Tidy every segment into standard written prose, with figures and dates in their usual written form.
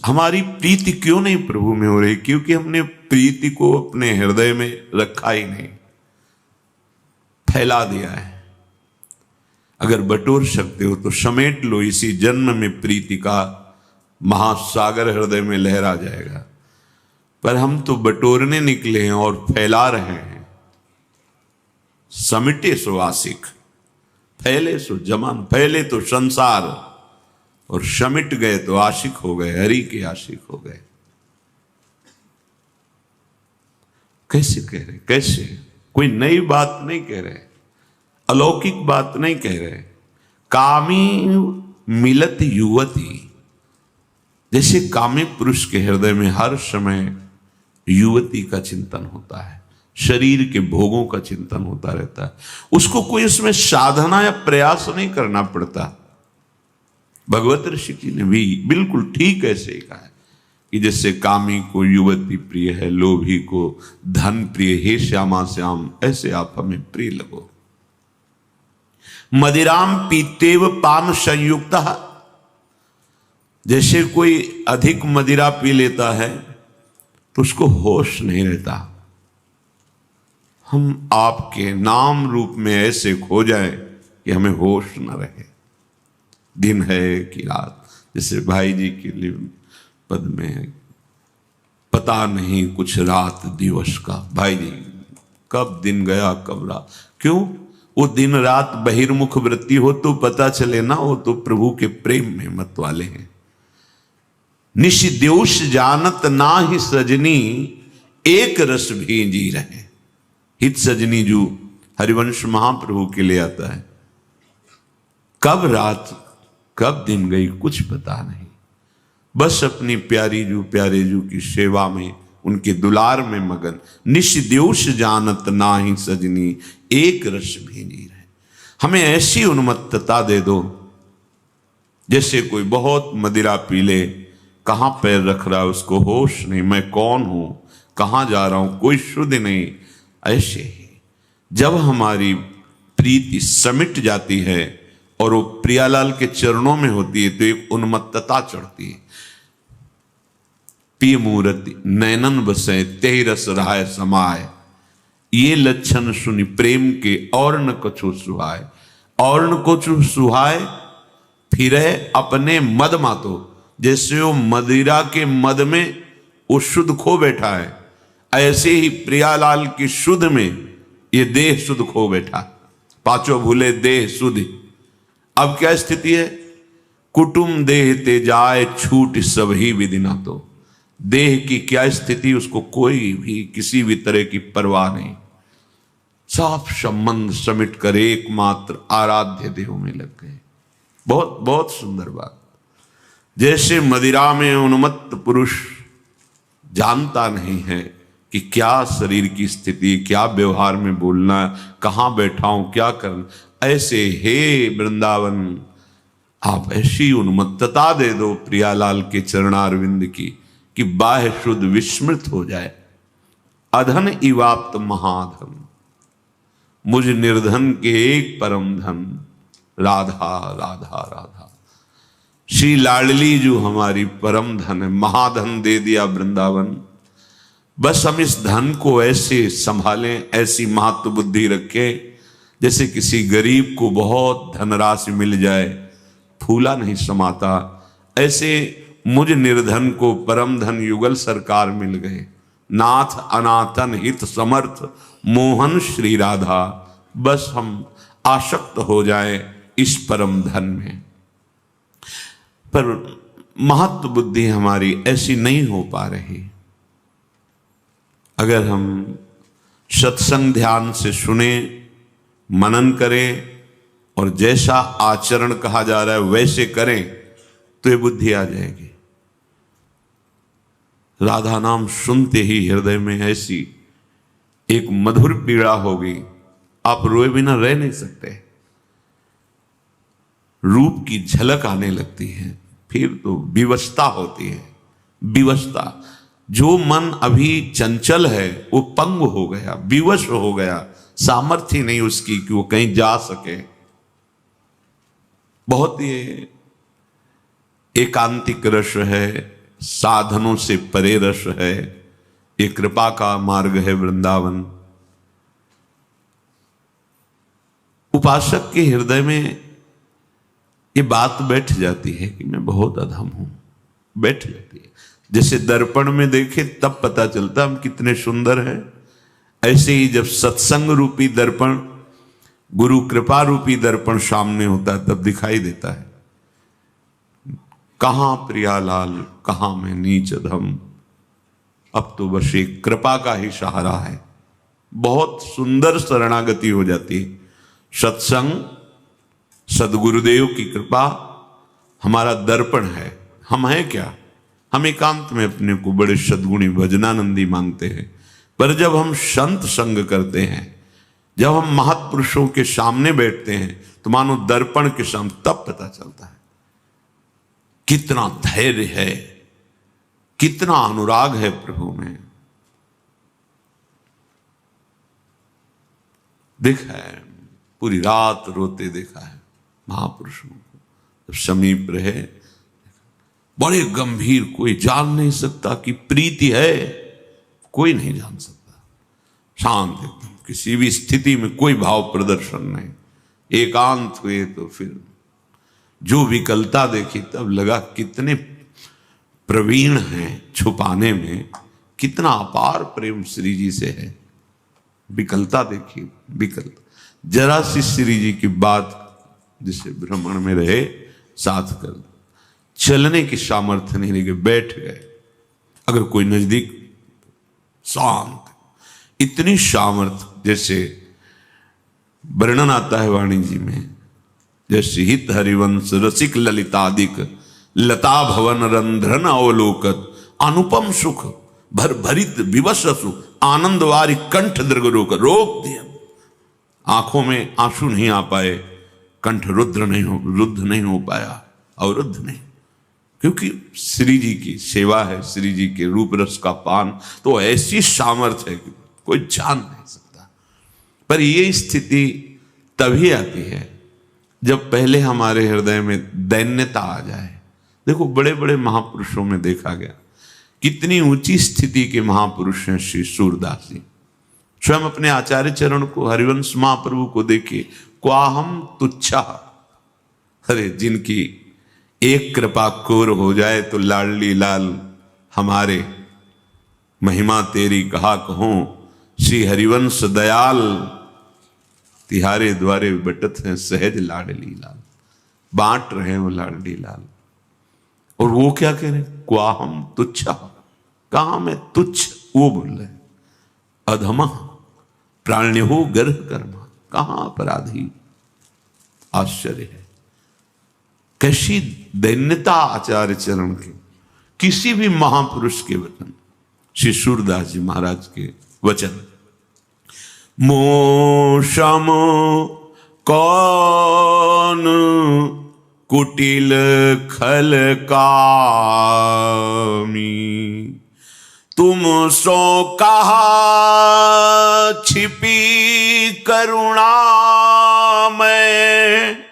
हमारी प्रीति क्यों नहीं प्रभु में हो रही? क्योंकि हमने प्रीति को अपने हृदय में रखा ही नहीं, फैला दिया है। अगर बटोर सकते हो तो समेट लो, इसी जन्म में प्रीति का महासागर हृदय में लहरा जाएगा। पर हम तो बटोरने निकले हैं और फैला रहे हैं। समिटे सो आशिक, फैले सो जमान, फैले तो संसार और समिट गए तो आशिक हो गए, हरि के आशिक हो गए। कैसे कह रहे? कैसे? कोई नई बात नहीं कह रहे, अलौकिक बात नहीं कह रहे। कामी मिलत युवती, जैसे कामी पुरुष के हृदय में हर समय युवती का चिंतन होता है, शरीर के भोगों का चिंतन होता रहता है, उसको कोई उसमें साधना या प्रयास नहीं करना पड़ता। भगवत ऋषि जी ने भी बिल्कुल ठीक ऐसे ही कहा है कि जैसे कामी को युवती प्रिय है, लोभी को धन प्रिय, हे श्यामा श्याम ऐसे आप हमें प्रिय लगो। मदिराम पीतेव पान संयुक्त, जैसे कोई अधिक मदिरा पी लेता है तो उसको होश नहीं रहता। हम आपके नाम रूप में ऐसे खो जाए कि हमें होश न रहे, दिन है कि रात। जैसे भाई जी के लिए पद में, पता नहीं कुछ रात दिवस का, भाई जी कब दिन गया कब रात। क्यों? वो दिन रात बहिर्मुख वृत्ति हो तो पता चले ना, वो तो प्रभु के प्रेम में मत वाले हैं। निशिद्योष जानत ना ही सजनी, एक रस भी जी रहे। हित सजनी जो हरिवंश महाप्रभु के लिए आता है, कब रात कब दिन गई कुछ पता नहीं, बस अपनी प्यारी जू प्यारे जू की सेवा में, उनके दुलार में मगन। निशिद्योष जानत ना ही सजनी, एक रस भी जी रहे। हमें ऐसी उन्मत्तता दे दो जैसे कोई बहुत मदिरा पी ले, कहाँ पैर रख रहा है उसको होश नहीं, मैं कौन हूं, कहाँ जा रहा हूं, कोई शुद्ध नहीं। ऐसे ही जब हमारी प्रीति समिट जाती है और वो प्रियालाल के चरणों में होती है तो एक उन्मत्तता चढ़ती है। पी मूर्ति नैनन बसे तेहि रस रहाय समाय, ये लक्षण सुनि प्रेम के और न कछु सुहाय। और न कछु सुहाय फिरे अपने मद मातो, जैसे वो मदिरा के मद में वो शुद्ध खो बैठा है, ऐसे ही प्रियालाल की शुद्ध में ये देह शुद्ध खो बैठा। पांचों भूले देह शुद्ध। अब क्या स्थिति है? कुटुम देह ते जाए छूट सभी विदिना। तो देह की क्या स्थिति, उसको कोई भी किसी भी तरह की परवाह नहीं, साफ संबंध समिट कर एकमात्र आराध्य देह में लग गए। बहुत बहुत सुंदर बात। जैसे मदिरा में उन्मत्त पुरुष जानता नहीं है कि क्या शरीर की स्थिति, क्या व्यवहार में बोलना, कहाँ बैठा हूं, क्या करना, ऐसे हे वृंदावन आप ऐसी उन्मत्तता दे दो प्रियालाल के चरणारविंद की कि बाह्य शुद्ध विस्मृत हो जाए। अधन इवाप्त महाधन, मुझ निर्धन के एक परम धन, राधा राधा राधा। श्री लाडली जो हमारी परम धन है, महाधन दे दिया वृंदावन। बस हम इस धन को ऐसे संभालें, ऐसी महत्व बुद्धि रखें जैसे किसी गरीब को बहुत धनराशि मिल जाए, फूला नहीं समाता, ऐसे मुझ निर्धन को परम धन युगल सरकार मिल गए। नाथ अनाथन हित समर्थ मोहन श्री राधा, बस हम आसक्त हो जाएं इस परम धन में। पर महत्व बुद्धि हमारी ऐसी नहीं हो पा रही। अगर हम सत्संग ध्यान से सुने, मनन करें और जैसा आचरण कहा जा रहा है वैसे करें तो ये बुद्धि आ जाएगी। राधा नाम सुनते ही हृदय में ऐसी एक मधुर पीड़ा होगी, आप रोए बिना रह नहीं सकते। रूप की झलक आने लगती है, फिर तो विवशता होती है। विवशता, जो मन अभी चंचल है वो पंग हो गया, विवश हो गया, सामर्थ्य नहीं उसकी कि वो कहीं जा सके। बहुत ये एकांतिक रस है, साधनों से परे रस है, ये कृपा का मार्ग है वृंदावन। उपासक के हृदय में ये बात बैठ जाती है कि मैं बहुत अधम हूं, बैठ जाती है। जैसे दर्पण में देखे तब पता चलता हम कितने सुंदर हैं, ऐसे ही जब सत्संग रूपी दर्पण, गुरु कृपा रूपी दर्पण सामने होता है तब दिखाई देता है कहां प्रियालाल, कहां मैं नीच अधम, अब तो बस एक कृपा का ही सहारा है। बहुत सुंदर शरणागति हो जाती है। सत्संग, सदगुरुदेव की कृपा हमारा दर्पण है। हम हैं क्या? हम एकांत में अपने को बड़े सद्गुणी भजनानंदी मानते हैं, पर जब हम संत संग करते हैं, जब हम महापुरुषों के सामने बैठते हैं तो मानो दर्पण के सामने, तब पता चलता है कितना धैर्य है, कितना अनुराग है प्रभु में। देखा है, पूरी रात रोते देखा है महापुरुषों को, जब समीप रहे, बड़े गंभीर, कोई जान नहीं सकता कि प्रीति है, कोई नहीं जान सकता। शांत एकदम, किसी भी स्थिति में कोई भाव प्रदर्शन नहीं। एकांत हुए तो फिर जो विकलता देखी तब लगा कितने प्रवीण हैं छुपाने में, कितना अपार प्रेम श्री जी से है। विकलता देखी, विकलता जरा सी श्री जी की बात, जिसे भ्रमण में रहे साथ कर, चलने की सामर्थ्य नहीं लगे, बैठ गए। अगर कोई नजदीक, शांत, इतनी सामर्थ्य, जैसे वर्णन आता है वाणी जी में, जैसे हित हरिवंश रसिक ललितादिक लता भवन रंध्रन अवलोकत अनुपम सुख भर भरित विवश सुख आनंद वारी कंठ दृग रोक दिया। आंखों में आंसू नहीं आ पाए, कंठ रुद्ध नहीं हो पाया, अवरुद्ध नहीं, क्योंकि श्री जी की सेवा है, श्री जी के रूप रस का पान। तो ऐसी सामर्थ्य है कि कोई जान नहीं सकता। पर ये स्थिति तभी आती है जब पहले हमारे हृदय में दैन्यता आ जाए। देखो, बड़े बड़े महापुरुषों में देखा गया कितनी ऊंची स्थिति के महापुरुष हैं। श्री सूरदास जी स्वयं अपने आचार्य चरण को, हरिवंश महाप्रभु को देखे, क्वाहम तुच्छा, अरे जिनकी एक कृपा कोर हो जाए तो लाडली लाल हमारे, महिमा तेरी कहा कहूं, श्री हरिवंश दयाल तिहारे द्वारे बटत हैं सहज लाडली लाल। बांट रहे हैं वो लाडली लाल। और वो क्या कह रहे, क्वाहम तुच्छा, कहां मैं तुच्छ, वो बोल रहे अधमा प्राण्य हो गर्भ कर्मा, कहां अपराधी। आश्चर्य है, कैसी दैन्यता आचार्य चरण के, किसी भी महापुरुष के वचन, श्री सूरदास जी महाराज के वचन। मोशम कौन कुटिल खल कामी, तुम सो कहा छिपी करुणा में,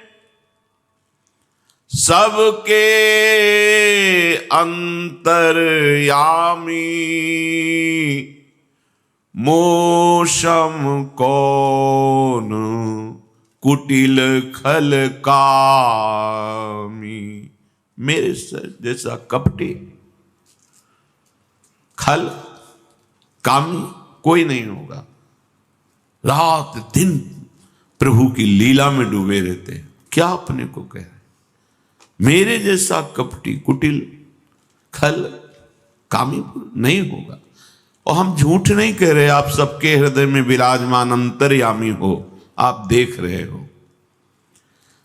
सबके अंतर्यामी, मोशम कौन कुटिल खल कामी। मेरे जैसा कपटी खल कामी कोई नहीं होगा। रात दिन प्रभु की लीला में डूबे रहते हैं। क्या अपने को कह रहे, मेरे जैसा कपटी कुटिल खल कामी नहीं होगा। और हम झूठ नहीं कह रहे, आप सबके हृदय में विराजमान अंतर्यामी हो, आप देख रहे हो।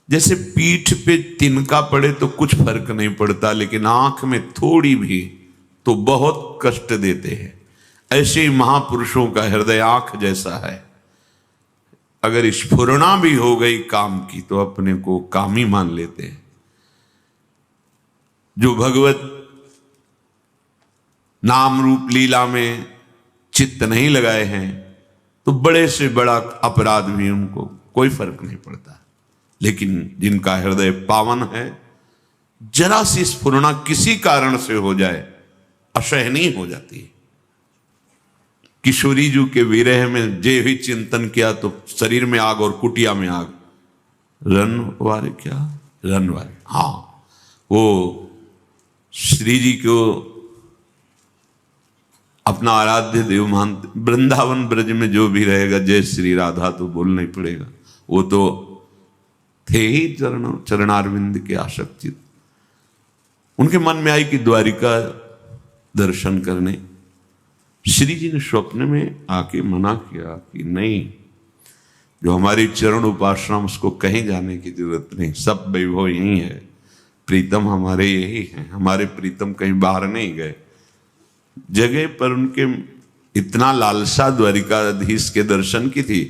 जैसे पीठ पे तिनका पड़े तो कुछ फर्क नहीं पड़ता, लेकिन आंख में थोड़ी भी तो बहुत कष्ट देते हैं। ऐसे ही महापुरुषों का हृदय आंख जैसा है। अगर स्फुरना भी हो गई काम की तो अपने को कामी मान लेते हैं। जो भगवत नाम रूप लीला में चित्त नहीं लगाए हैं तो बड़े से बड़ा अपराध भी उनको कोई फर्क नहीं पड़ता। लेकिन जिनका हृदय पावन है, जरा सी स्फुरना किसी कारण से हो जाए असहनीय हो जाती है। किशोरी जी के विरह में जे भी चिंतन किया तो शरीर में आग और कुटिया में आग। रनवारे क्या रनवारे, हाँ वो श्री जी को अपना आराध्य देव मानते। वृंदावन ब्रज में जो भी रहेगा जय श्री राधा तो बोलना ही पड़ेगा, वो तो थे ही चरणारविंद के आसक्ति। उनके मन में आई कि द्वारिका दर्शन करने। श्री जी ने स्वप्न में आके मना किया कि नहीं, जो हमारी चरण उपासना उसको कहीं जाने की जरूरत नहीं, सब वैभव यही है, प्रीतम हमारे यही हैं, हमारे प्रीतम कहीं बाहर नहीं गए। जगह पर उनके इतना लालसा द्वारिकाधीश के दर्शन की थी,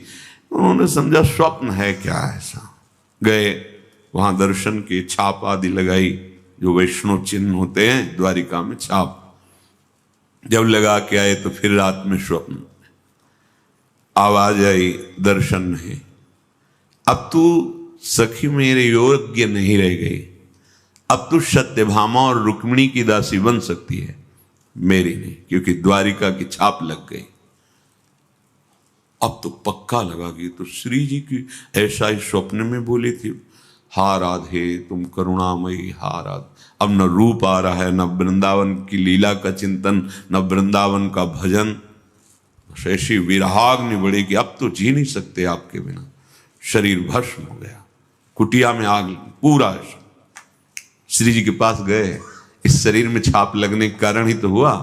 उन्होंने समझा स्वप्न है क्या ऐसा। गए वहां दर्शन की छाप आदि लगाई, जो वैष्णव चिन्ह होते हैं द्वारिका में छाप, जब लगा के आए तो फिर रात में स्वप्न आवाज आई, दर्शन नहीं। अब तू सखी मेरे योग्य नहीं रह गई, अब तू सत्यभामा और रुक्मिणी की दासी बन सकती है, मेरी नहीं, क्योंकि द्वारिका की छाप लग गई। अब तो पक्का लगा कि तो श्री जी की ऐसा ही स्वप्न में बोली थी, हा राधे तुम करुणामयी, हा राधे। अब न रूप आ रहा है, न वृंदावन की लीला का चिंतन, न वृंदावन का भजन। ऐसी विरहाग्नि बढ़ी कि अब तो जी नहीं सकते आपके बिना। शरीर भस्म हो गया, कुटिया में आग पूरा। श्री जी के पास गए, इस शरीर में छाप लगने के कारण ही तो हुआ।